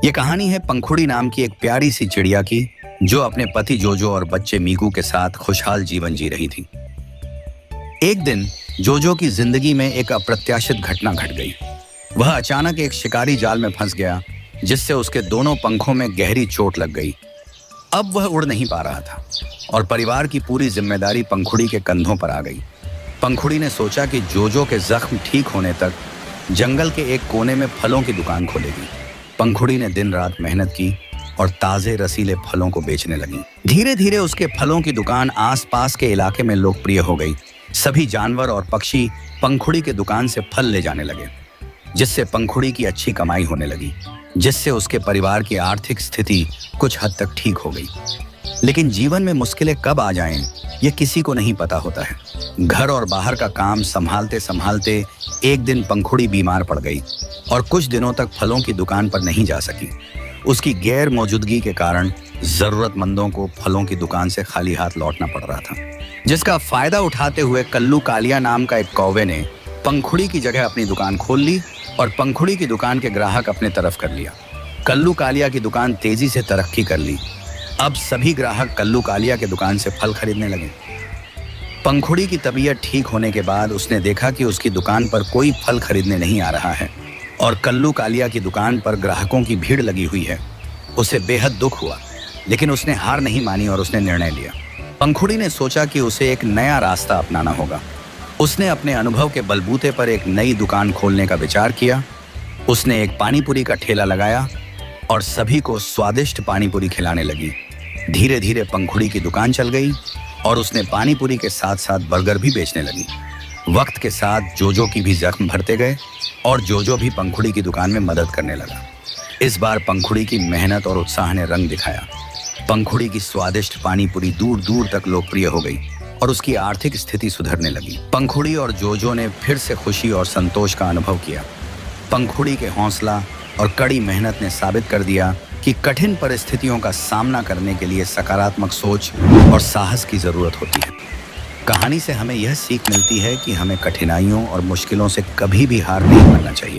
ये कहानी है पंखुड़ी नाम की एक प्यारी सी चिड़िया की, जो अपने पति जोजो और बच्चे मीकू के साथ खुशहाल जीवन जी रही थी। एक दिन जोजो की जिंदगी में एक अप्रत्याशित घटना घट गई। वह अचानक एक शिकारी जाल में फंस गया, जिससे उसके दोनों पंखों में गहरी चोट लग गई। अब वह उड़ नहीं पा रहा था और परिवार की पूरी जिम्मेदारी पंखुड़ी के कंधों पर आ गई। पंखुड़ी ने सोचा कि जोजो के जख्म ठीक होने तक जंगल के एक कोने में फलों की दुकान खोलेगी। पंखुड़ी ने दिन रात मेहनत की और ताजे रसीले फलों को बेचने लगी। धीरे धीरे उसके फलों की दुकान आसपास के इलाके में लोकप्रिय हो गई। सभी जानवर और पक्षी पंखुड़ी के दुकान से फल ले जाने लगे, जिससे पंखुड़ी की अच्छी कमाई होने लगी, जिससे उसके परिवार की आर्थिक स्थिति कुछ हद तक ठीक हो गई। लेकिन जीवन में मुश्किलें कब आ जाएं, ये किसी को नहीं पता होता है। घर और बाहर का काम संभालते संभालते एक दिन पंखुड़ी बीमार पड़ गई और कुछ दिनों तक फलों की दुकान पर नहीं जा सकी। उसकी गैर मौजूदगी के कारण जरूरतमंदों को फलों की दुकान से खाली हाथ लौटना पड़ रहा था, जिसका फायदा उठाते हुए कल्लू कालिया नाम का एक कौवे ने पंखुड़ी की जगह अपनी दुकान खोल ली और पंखुड़ी की दुकान के ग्राहक अपने तरफ कर लिया। कल्लू कालिया की दुकान तेजी से तरक्की कर ली। अब सभी ग्राहक कल्लू कालिया के दुकान से फल खरीदने लगे। पंखुड़ी की तबीयत ठीक होने के बाद उसने देखा कि उसकी दुकान पर कोई फल खरीदने नहीं आ रहा है और कल्लू कालिया की दुकान पर ग्राहकों की भीड़ लगी हुई है। उसे बेहद दुख हुआ, लेकिन उसने हार नहीं मानी और उसने निर्णय लिया। पंखुड़ी ने सोचा कि उसे एक नया रास्ता अपनाना होगा। उसने अपने अनुभव के बलबूते पर एक नई दुकान खोलने का विचार किया। उसने एक पानीपुरी का ठेला लगाया और सभी को स्वादिष्ट पानीपुरी खिलाने लगी। धीरे धीरे पंखुड़ी की दुकान चल गई और उसने पानीपुरी के साथ साथ बर्गर भी बेचने लगी। वक्त के साथ जोजो की भी जख्म भरते गए और जोजो भी पंखुड़ी की दुकान में मदद करने लगा। इस बार पंखुड़ी की मेहनत और उत्साह ने रंग दिखाया। पंखुड़ी की स्वादिष्ट पानीपुरी दूर दूर तक लोकप्रिय हो गई और उसकी आर्थिक स्थिति सुधरने लगी। पंखुड़ी और जोजो ने फिर से खुशी और संतोष का अनुभव किया। पंखुड़ी के हौसला और कड़ी मेहनत ने साबित कर दिया कि कठिन परिस्थितियों का सामना करने के लिए सकारात्मक सोच और साहस की जरूरत होती है। कहानी से हमें यह सीख मिलती है कि हमें कठिनाइयों और मुश्किलों से कभी भी हार नहीं मानना चाहिए।